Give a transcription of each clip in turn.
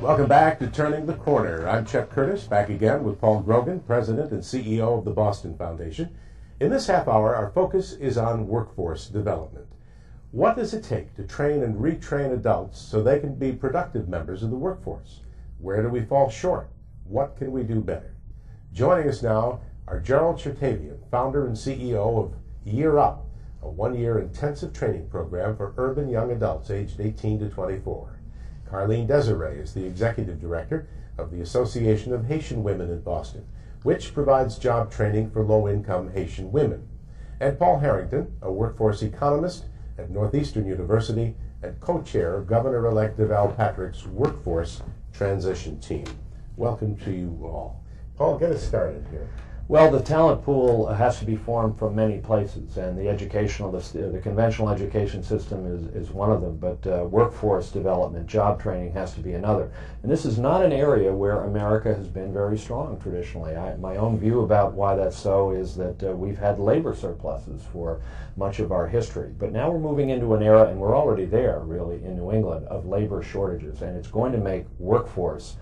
Welcome back to Turning the Corner. I'm Chet Curtis, back again with Paul Grogan, President and CEO of the Boston Foundation. In this half hour, our focus is on workforce development. What does it take to train and retrain adults so they can be productive members of the workforce? Where do we fall short? What can we do better? Joining us now are Gerald Chertavian, founder and CEO of Year Up, a one-year intensive training program for urban young adults aged 18 to 24. Carlene Desiree is the executive director of the Association of Haitian Women in Boston, which provides job training for low-income Haitian women. And Paul Harrington, a workforce economist at Northeastern University and co-chair of Governor-elect Deval Patrick's Workforce Transition Team. Welcome to you all. Paul, get us started here. Well, the talent pool has to be formed from many places, and the conventional education system is one of them, but workforce development, job training has to be another. And this is not an area where America has been very strong traditionally. My own view about why that's so is that we've had labor surpluses for much of our history. But now we're moving into an era, and we're already there, really, in New England, of labor shortages, and it's going to make workforce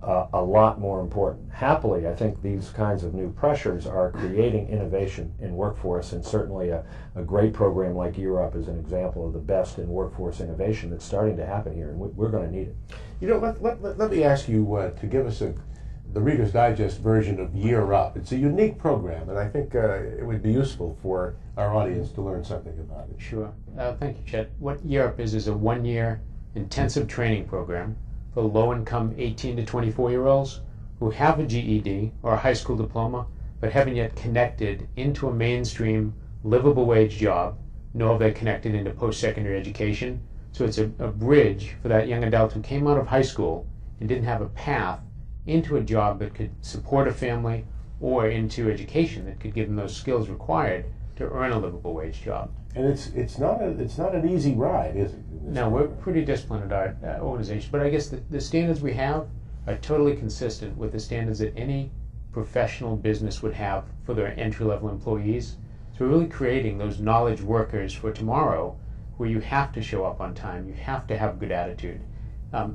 a lot more important. Happily, I think these kinds of new pressures are creating innovation in workforce, and certainly a great program like Year Up is an example of the best in workforce innovation that's starting to happen here, and we're going to need it. You know, let me ask you to give us the Reader's Digest version of Year Up. It's a unique program, and I think it would be useful for our audience to learn something about it. Sure. Thank you, Chet. What Year Up is a one-year intensive training program for low-income 18 to 24-year-olds who have a GED or a high school diploma but haven't yet connected into a mainstream livable wage job, nor have they connected into post-secondary education. So it's a bridge for that young adult who came out of high school and didn't have a path into a job that could support a family or into education that could give them those skills required to earn a livable wage job. And it's not an easy ride, is it? No, we're pretty disciplined at our organization, but I guess the standards we have are totally consistent with the standards that any professional business would have for their entry-level employees. So we're really creating those knowledge workers for tomorrow, where you have to show up on time, you have to have a good attitude,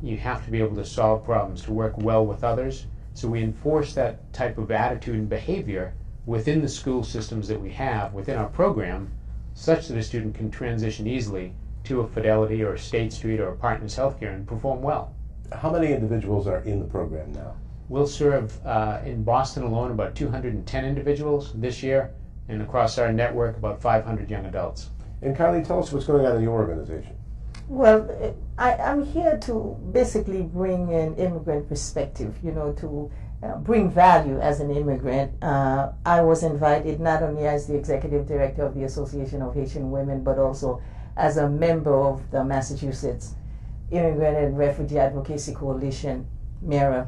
you have to be able to solve problems, to work well with others. So we enforce that type of attitude and behavior within the school systems that we have within our program, such that a student can transition easily to a Fidelity or a State Street or a Partners Healthcare and perform well. How many individuals are in the program now? We'll serve in Boston alone about 210 individuals this year, and across our network about 500 young adults. And Kylie, tell us what's going on in your organization. Well, I'm here to basically bring an immigrant perspective, to bring value as an immigrant. I was invited not only as the executive director of the Association of Haitian Women, but also as a member of the Massachusetts Immigrant and Refugee Advocacy Coalition, MIRA.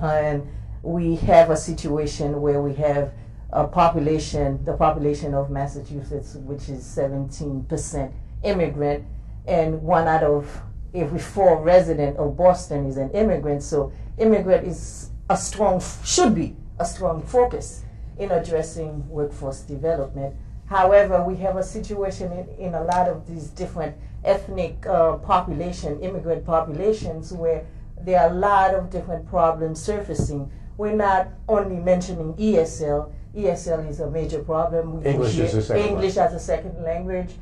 And we have a situation where we have the population of Massachusetts, which is 17% immigrant, and 1 out of every 4 residents of Boston is an immigrant. So immigrant should be a strong focus in addressing workforce development. However, we have a situation in a lot of these different ethnic immigrant populations, where there are a lot of different problems surfacing. We're not only mentioning ESL. ESL is a major problem. English as a second language.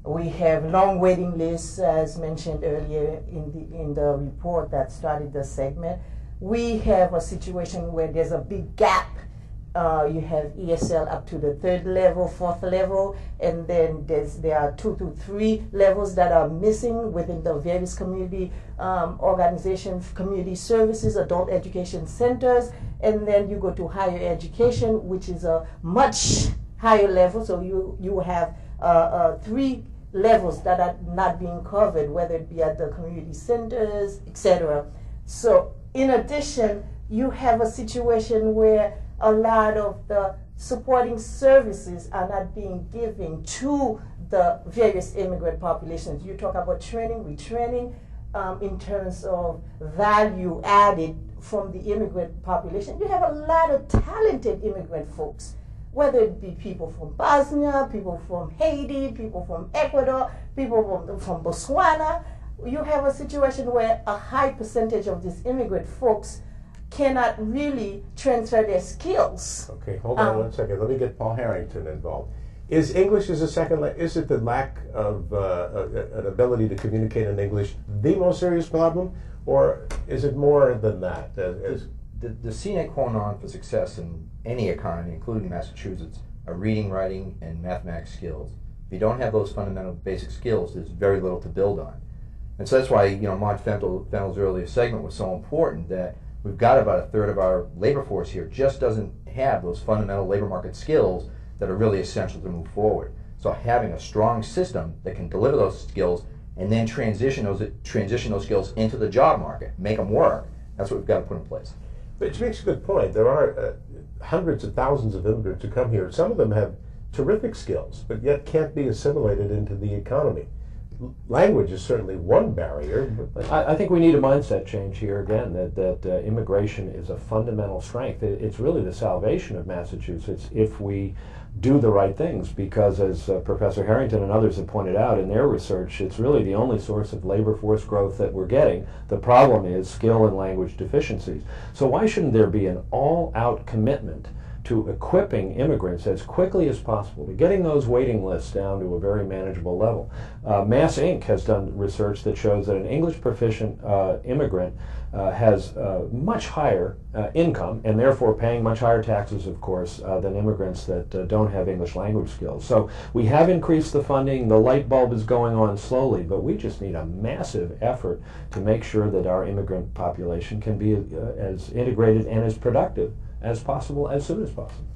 We have long waiting lists, as mentioned earlier in the report that started the segment. We have a situation where there's a big gap. You have ESL up to the 3rd level, 4th level, and then there are 2 to 3 levels that are missing within the various community organizations, community services, adult education centers, and then you go to higher education, which is a much higher level. So you have 3 levels that are not being covered, whether it be at the community centers, etc. So in addition, you have a situation where a lot of the supporting services are not being given to the various immigrant populations. You talk about training, retraining, in terms of value added from the immigrant population. You have a lot of talented immigrant folks, whether it be people from Bosnia, people from Haiti, people from Ecuador, people from Botswana. you have a situation where a high percentage of these immigrant folks cannot really transfer their skills. Okay, hold on 1 second. Let me get Paul Harrington involved. Is English as a second language, is it the lack of an ability to communicate in English the most serious problem, or is it more than that? The sine qua non for success in any economy, including Massachusetts, are reading, writing, and mathematics skills. If you don't have those fundamental basic skills, there's very little to build on. And so that's why, you know, Maud Fennell's earlier segment was so important, that we've got about a third of our labor force here just doesn't have those fundamental labor market skills that are really essential to move forward. So having a strong system that can deliver those skills and then transition those skills into the job market, make them work, that's what we've got to put in place. Which makes a good point. There are hundreds of thousands of immigrants who come here. Some of them have terrific skills, but yet can't be assimilated into the economy. Language is certainly one barrier. But I think we need a mindset change here again, that immigration is a fundamental strength. It's really the salvation of Massachusetts if we do the right things, because as Professor Harrington and others have pointed out in their research, it's really the only source of labor force growth that we're getting. The problem is skill and language deficiencies. So why shouldn't there be an all-out commitment to equipping immigrants as quickly as possible, to getting those waiting lists down to a very manageable level? Mass Inc. has done research that shows that an English proficient immigrant has much higher income, and therefore paying much higher taxes, of course, than immigrants that don't have English language skills. So we have increased the funding. The light bulb is going on slowly, but we just need a massive effort to make sure that our immigrant population can be as integrated and as productive as possible, as soon as possible.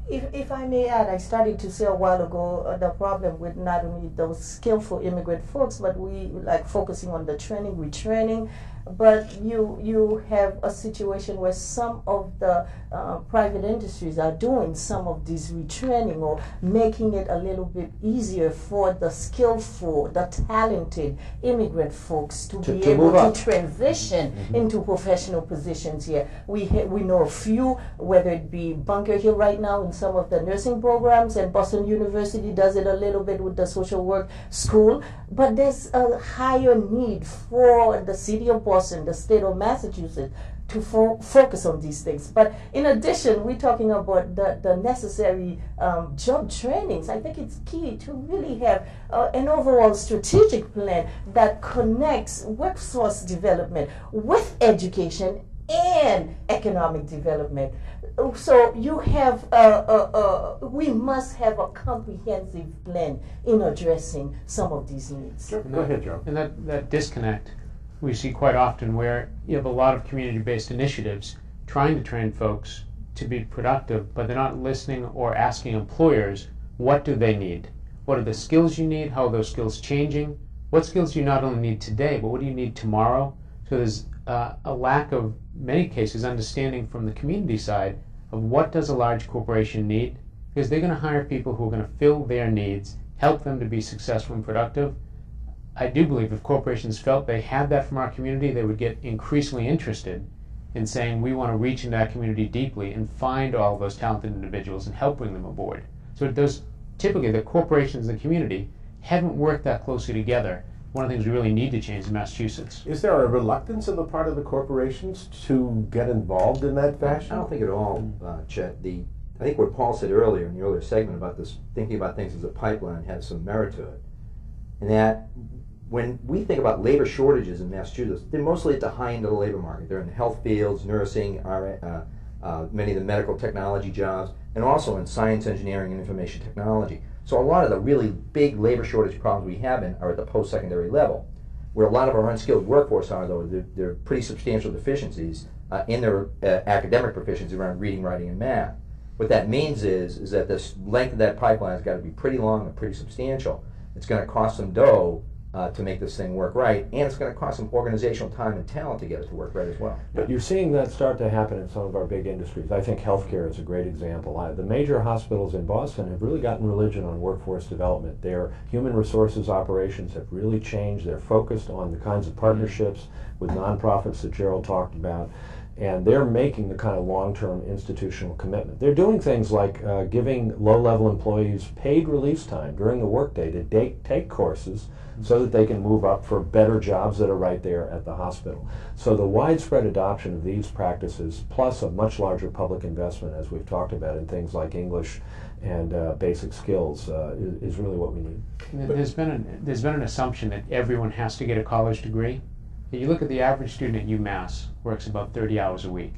If I may add, I started to say a while ago the problem with not only those skillful immigrant folks, but we like focusing on the training, retraining. But you have a situation where some of the private industries are doing some of this retraining or making it a little bit easier for the skillful, the talented immigrant folks to be able to transition into professional positions here. We know a few, whether it be Bunker Hill right now in some of the nursing programs, and Boston University does it a little bit with the social work school. But there's a higher need for the city of Boston, the state of Massachusetts, to focus on these things. But in addition, we're talking about the necessary job trainings. I think it's key to really have an overall strategic plan that connects workforce development with education and economic development. So you have, we must have a comprehensive plan in addressing some of these needs. Sure. Go ahead, Joe. And that disconnect we see quite often, where you have a lot of community-based initiatives trying to train folks to be productive, but they're not listening or asking employers, what do they need? What are the skills you need? How are those skills changing? What skills do you not only need today, but what do you need tomorrow? So there's a lack of, many cases, understanding from the community side of what does a large corporation need, because they're going to hire people who are going to fill their needs, help them to be successful and productive. I do believe if corporations felt they had that from our community, they would get increasingly interested in saying, we want to reach into that community deeply and find all of those talented individuals and help bring them aboard. So those, typically the corporations and the community haven't worked that closely together. One of the things we really need to change in Massachusetts. Is there a reluctance on the part of the corporations to get involved in that fashion? I don't think at all, Chet. I think what Paul said earlier in the earlier segment about this, thinking about things as a pipeline, has some merit to it. And that when we think about labor shortages in Massachusetts, they're mostly at the high end of the labor market. They're in the health fields, nursing, many of the medical technology jobs, and also in science, engineering, and information technology. So a lot of the really big labor shortage problems we have are at the post-secondary level. Where a lot of our unskilled workforce are, though, there are pretty substantial deficiencies in their academic proficiency around reading, writing, and math. What that means is that the length of that pipeline has got to be pretty long and pretty substantial. It's going to cost some dough to make this thing work right, and it's going to cost some organizational time and talent to get it to work right as well. But you're seeing that start to happen in some of our big industries. I think healthcare is a great example. The major hospitals in Boston have really gotten religion on workforce development. Their human resources operations have really changed. They're focused on the kinds of partnerships with nonprofits that Gerald talked about. and they're making the kind of long-term institutional commitment. They're doing things like giving low-level employees paid release time during the workday to take courses so that they can move up for better jobs that are right there at the hospital. So the widespread adoption of these practices, plus a much larger public investment, as we've talked about, in things like English and basic skills, is really what we need. There's been an assumption that everyone has to get a college degree. If you look at the average student at UMass, works about 30 hours a week.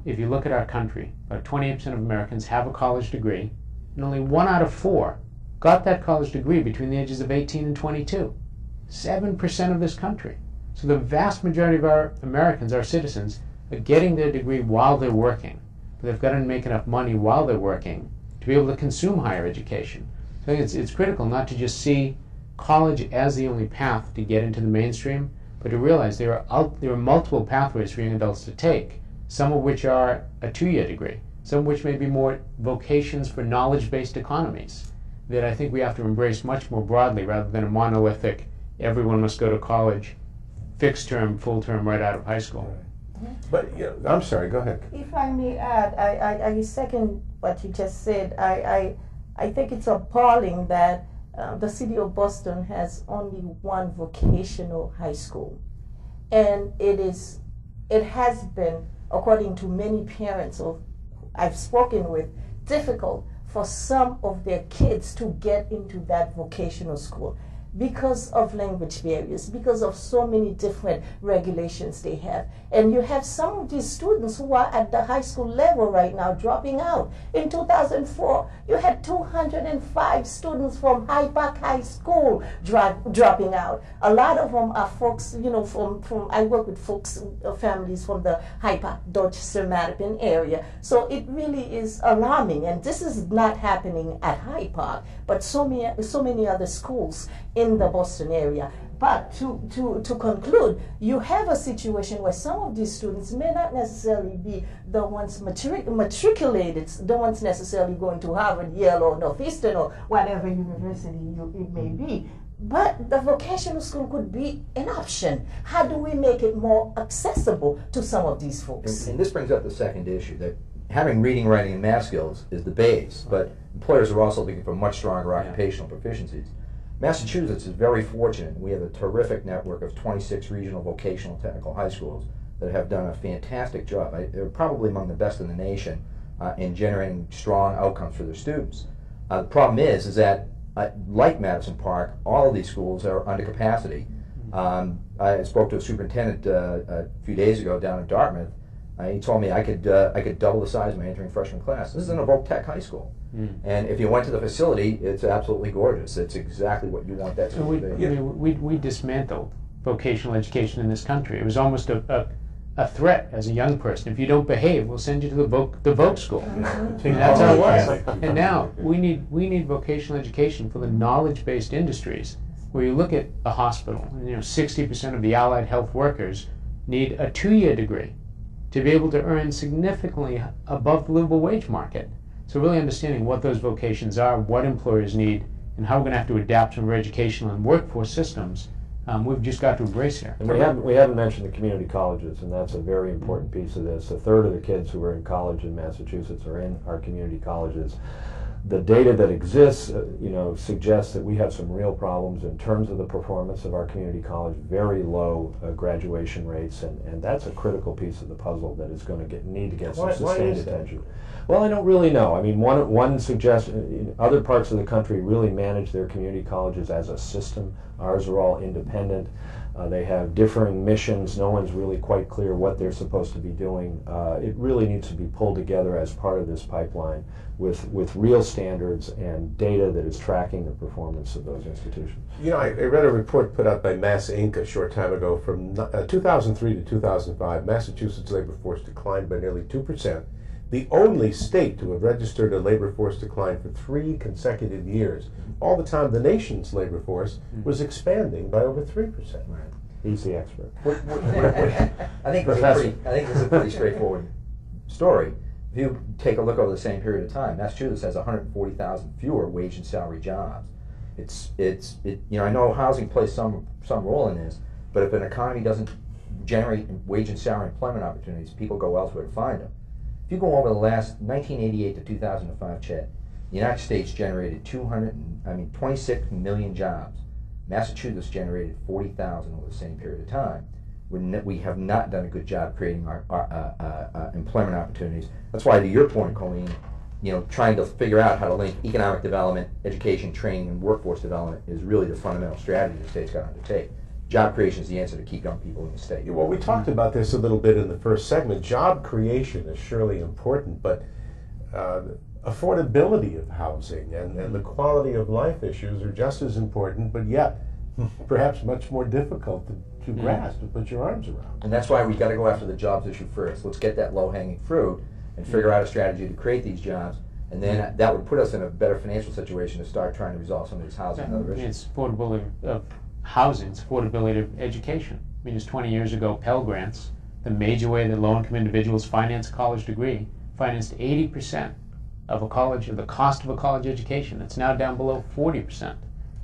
If you look at our country, about 28% of Americans have a college degree, and only 1 out of 4 got that college degree between the ages of 18 and 22. 7% of this country. So the vast majority of our Americans, our citizens, are getting their degree while they're working. But they've got to make enough money while they're working to be able to consume higher education. So I think it's critical not to just see college as the only path to get into the mainstream, but to realize there are multiple pathways for young adults to take, some of which are a 2-year degree, some of which may be more vocations for knowledge-based economies that I think we have to embrace much more broadly rather than a monolithic, everyone must go to college, fixed term, full term, right out of high school. But I'm sorry, go ahead. If I may add, I second what you just said. I think it's appalling that the city of Boston has only one vocational high school. And it has been, according to many parents I've spoken with, difficult for some of their kids to get into that vocational school because of language barriers, because of so many different regulations they have. And you have some of these students who are at the high school level right now dropping out. In 2004, you had 205 students from Hyde Park High School dropping out. A lot of them are folks, from I work with folks, families from the Hyde Park, Dutch, Sir Mattapan area. So it really is alarming, and this is not happening at Hyde Park, but so many other schools in the Boston area. But to conclude, you have a situation where some of these students may not necessarily be the ones matriculated, the ones necessarily going to Harvard, Yale, or Northeastern, or whatever university it may be. But the vocational school could be an option. How do we make it more accessible to some of these folks? And this brings up the second issue, that having reading, writing, and math skills is the base, but employers are also looking for much stronger occupational proficiencies. Massachusetts is very fortunate. We have a terrific network of 26 regional vocational technical high schools that have done a fantastic job. They're probably among the best in the nation in generating strong outcomes for their students. The problem is that, like Madison Park, all of these schools are under capacity. I spoke to a superintendent a few days ago down in Dartmouth. He told me I could double the size of my entering freshman class. This is an Evoke Tech high school. And if you went to the facility, it's absolutely gorgeous. It's exactly what you want that to be. We dismantled vocational education in this country. It was almost a threat as a young person. If you don't behave, we'll send you to the Voc school. And that's how it was. And now we need vocational education for the knowledge-based industries, where you look at a hospital, and 60% of the allied health workers need a 2-year degree to be able to earn significantly above the livable wage market. So really understanding what those vocations are, what employers need, and how we're going to have to adapt to our educational and workforce systems, we've just got to embrace here. And we haven't mentioned the community colleges, and that's a very important piece of this. A third of the kids who are in college in Massachusetts are in our community colleges. The data that exists, suggests that we have some real problems in terms of the performance of our community college, very low graduation rates, and that's a critical piece of the puzzle that is going to need to get some sustained attention. Well, I don't really know. I mean, one suggestion, other parts of the country really manage their community colleges as a system. Ours are all independent. They have differing missions. No one's really quite clear what they're supposed to be doing. It really needs to be pulled together as part of this pipeline with real standards and data that is tracking the performance of those institutions. I read a report put out by Mass Inc. a short time ago. From 2003 to 2005, Massachusetts' labor force declined by nearly 2%. The only state to have registered a labor force decline for 3 consecutive years. All the time, the nation's labor force was expanding by over 3%. Right. He's the expert. I think this is a pretty straightforward story. If you take a look over the same period of time, Massachusetts has 140,000 fewer wage and salary jobs. I know housing plays some role in this, but if an economy doesn't generate wage and salary employment opportunities, people go elsewhere to find them. If you go over the last 1988 to 2005, Chet, the United States generated 26 million jobs. Massachusetts generated 40,000 over the same period of time. We have not done a good job creating our employment opportunities. That's why, to your point, Colleen, trying to figure out how to link economic development, education, training, and workforce development is really the fundamental strategy the state's got to undertake. Job creation is the answer to keep young people in the state. Well, we talked about this a little bit in the first segment. Job creation is surely important, but affordability of housing and the quality of life issues are just as important, but yet perhaps much more difficult to grasp, to put your arms around. And that's why we've got to go after the jobs issue first. Let's get that low-hanging fruit and figure out a strategy to create these jobs, and then that would put us in a better financial situation to start trying to resolve some of these housing and other issues. It's affordability of housing, it's affordability of education. I mean, just 20 years ago, Pell Grants, the major way that low-income individuals finance a college degree, financed 80% of a college, of the cost of a college education. It's now down below 40%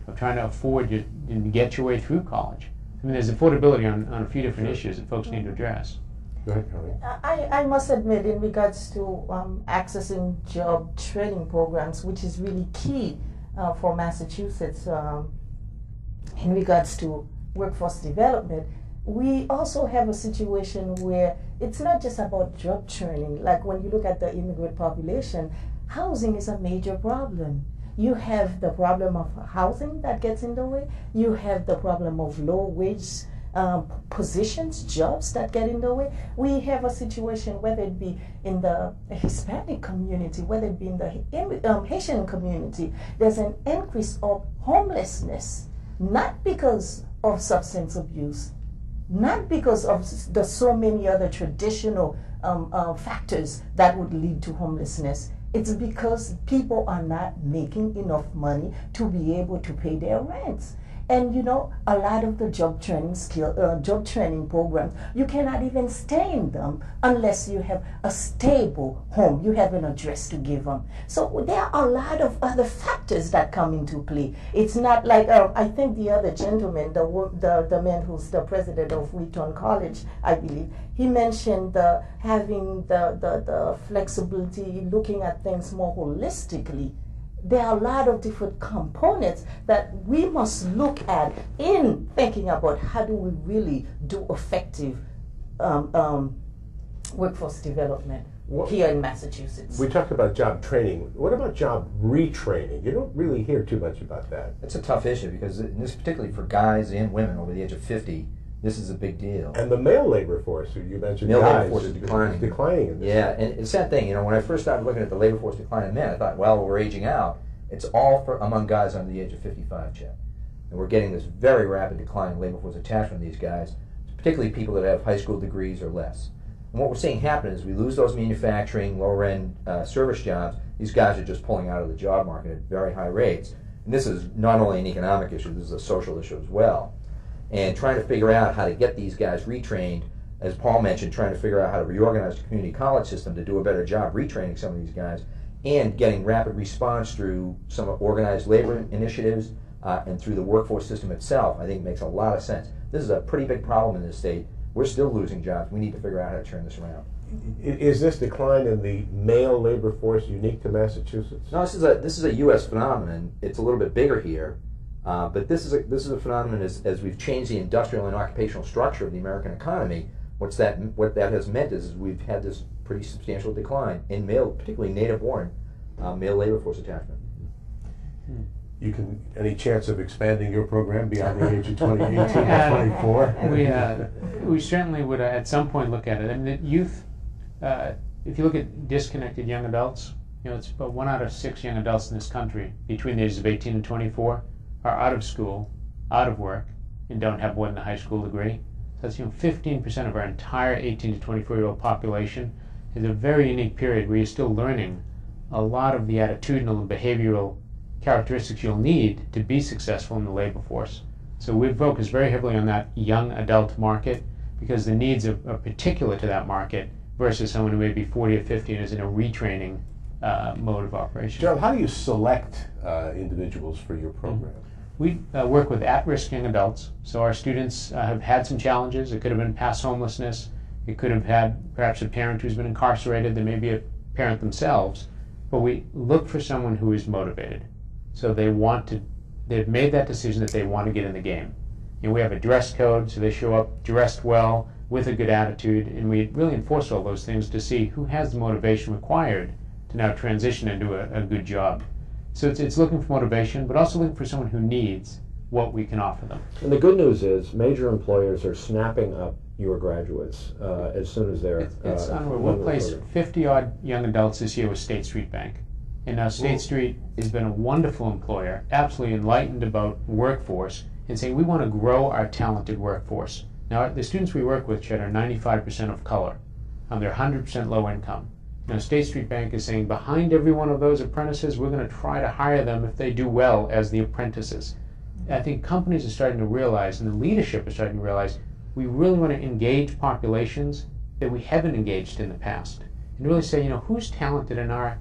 of trying to afford to get your way through college. I mean, there's affordability on a few different issues that folks need to address. Go ahead, Carly. I must admit, in regards to accessing job training programs, which is really key for Massachusetts in regards to workforce development, we also have a situation where it's not just about job training. Like when you look at the immigrant population, housing is a major problem. You have the problem of housing that gets in the way. You have the problem of low wage positions, jobs that get in the way. We have a situation, whether it be in the Hispanic community, whether it be in the Haitian community, there's an increase of homelessness, not because of substance abuse, not because of the so many other traditional factors that would lead to homelessness. It's because people are not making enough money to be able to pay their rents. And a lot of the job training programs, you cannot even stay in them unless you have a stable home. You have an address to give them. So there are a lot of other factors that come into play. It's not like I think the other gentleman, the man who's the president of Wheaton College, I believe, he mentioned having the flexibility, looking at things more holistically. There are a lot of different components that we must look at in thinking about how do we really do effective workforce development here in Massachusetts. We talked about job training. What about job retraining? You don't really hear too much about that. It's a tough issue because this, particularly for guys and women over the age of 50, this is a big deal. And the male labor force, you mentioned, male guys, labor force is declining. In this. Yeah, and it's that thing. When I first started looking at the labor force decline in men, I thought, well, we're aging out. It's all among guys under the age of 55, Chet. And we're getting this very rapid decline in labor force attachment of these guys, particularly people that have high school degrees or less. And what we're seeing happen is we lose those manufacturing, lower-end service jobs. These guys are just pulling out of the job market at very high rates. And this is not only an economic issue, this is a social issue as well. And trying to figure out how to get these guys retrained, as Paul mentioned, trying to figure out how to reorganize the community college system to do a better job retraining some of these guys, and getting rapid response through some organized labor initiatives and through the workforce system itself, I think makes a lot of sense. This is a pretty big problem in this state. We're still losing jobs. We need to figure out how to turn this around. Is this decline in the male labor force unique to Massachusetts? No, this is a U.S. phenomenon. It's a little bit bigger here. But this is a phenomenon as we've changed the industrial and occupational structure of the American economy. What that has meant is we've had this pretty substantial decline in male, particularly native-born male labor force attachment. Any chance of expanding your program beyond the age of 18 or 24? We certainly would at some point look at it. I mean, the youth, if you look at disconnected young adults, it's about 1 out of 6 young adults in this country between the ages of 18 and 24 are out of school, out of work, and don't have more than a high school degree. So that's 15% of our entire 18 to 24-year-old population. Is a very unique period where you're still learning a lot of the attitudinal and behavioral characteristics you'll need to be successful in the labor force. So we've focused very heavily on that young adult market because the needs are particular to that market versus someone who may be 40 or 50 and is in a retraining mode of operation. Gerald, how do you select individuals for your program? we work with at-risk young adults. So our students have had some challenges. It could have been past homelessness. It could have had perhaps a parent who's been incarcerated. They may be a parent themselves. But we look for someone who is motivated. So they've made that decision that they want to get in the game. And we have a dress code, so they show up dressed well, with a good attitude, and we really enforce all those things to see who has the motivation required to now transition into a good job. So it's looking for motivation, but also looking for someone who needs what we can offer them. And the good news is major employers are snapping up your graduates as soon as they're... It's unreal. We'll place 50-odd young adults this year with State Street Bank. And now State Street has been a wonderful employer, absolutely enlightened about workforce, and saying we want to grow our talented workforce. Now, the students we work with, Chet, are 95% of color. They're 100% low income. Now, State Street Bank is saying behind every one of those apprentices, we're going to try to hire them if they do well as the apprentices. I think companies are starting to realize, and the leadership is starting to realize, we really want to engage populations that we haven't engaged in the past. And really say, who's talented in our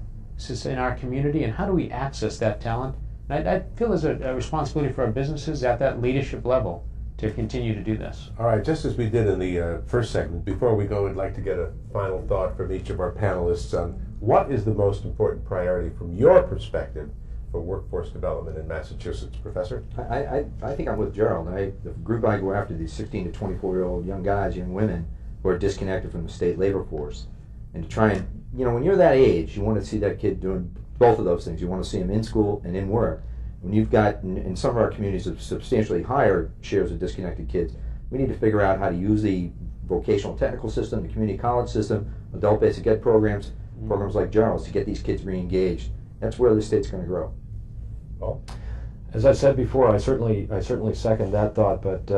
community, and how do we access that talent? And I feel there's a responsibility for our businesses at that leadership level to continue to do this. All right, just as we did in the first segment, before we go, we'd like to get a final thought from each of our panelists on what is the most important priority from your perspective for workforce development in Massachusetts, Professor? I think I'm with Gerald. The group I go after, these 16 to 24-year-old young guys, young women, who are disconnected from the state labor force. And to try and, when you're that age, you want to see that kid doing both of those things. You want to see him in school and in work. When you've got, in some of our communities, substantially higher shares of disconnected kids, we need to figure out how to use the vocational technical system, the community college system, adult basic ed programs, programs like Gerald's to get these kids re-engaged. That's where the state's going to grow. Well, as I said before, I certainly second that thought, but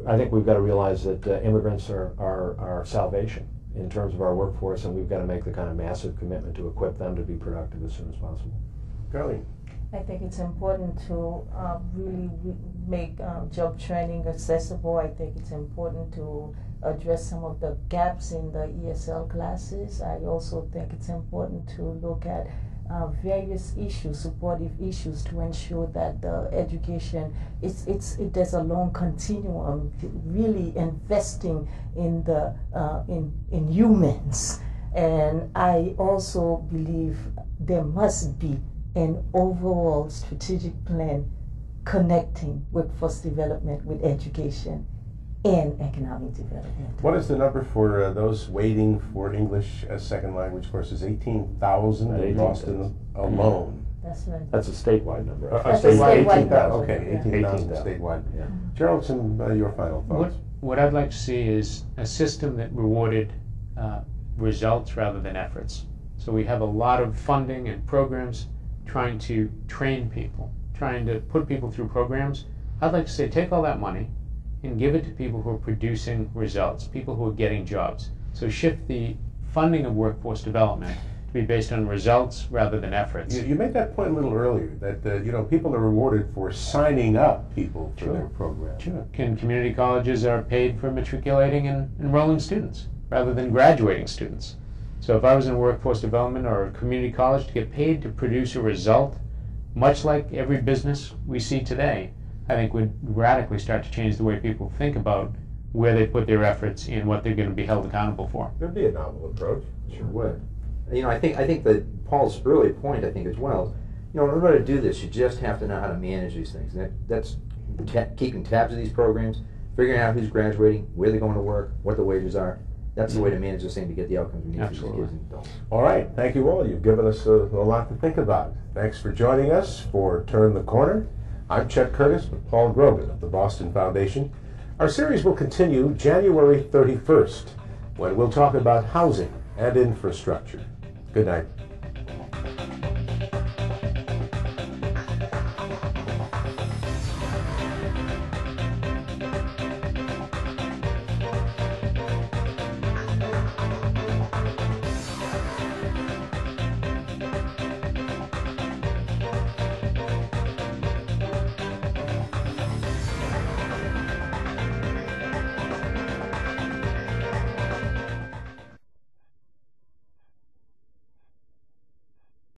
I think we've got to realize that immigrants are our salvation in terms of our workforce, and we've got to make the kind of massive commitment to equip them to be productive as soon as possible. Geraldine. I think it's important to really make job training accessible. I think it's important to address some of the gaps in the ESL classes. I also think it's important to look at various issues, supportive issues, to ensure that the education there's a long continuum, really investing in the in humans. And I also believe there must be an overall strategic plan connecting workforce development with education and economic development. What is the number for those waiting for English as second language courses? 18,000 in Boston alone. That's right. That's a statewide number. That's a statewide 18,000. number. Okay, 18,000 statewide. Yeah. Gerald, your final thoughts? What I'd like to see is a system that rewarded results rather than efforts. So we have a lot of funding and programs trying to train people, trying to put people through programs. I'd like to say take all that money and give it to people who are producing results, people who are getting jobs. So shift the funding of workforce development to be based on results rather than efforts. You made that point a little earlier, that people are rewarded for signing up people for their program. Sure. Community colleges are paid for matriculating and enrolling students rather than graduating students. So if I was in workforce development or a community college, to get paid to produce a result, much like every business we see today, I think would radically start to change the way people think about where they put their efforts and what they're going to be held accountable for. There'd be a novel approach. Sure would. I think that Paul's earlier point, I think as well, in order to do this, you just have to know how to manage these things. That's keeping tabs of these programs, figuring out who's graduating, where they're going to work, what the wages are. That's the way to manage this thing to get the outcomes we need for these kids and adults. All right, thank you all. You've given us a lot to think about. Thanks for joining us for Turn the Corner. I'm Chet Curtis with Paul Grogan of the Boston Foundation. Our series will continue January 31st, when we'll talk about housing and infrastructure. Good night.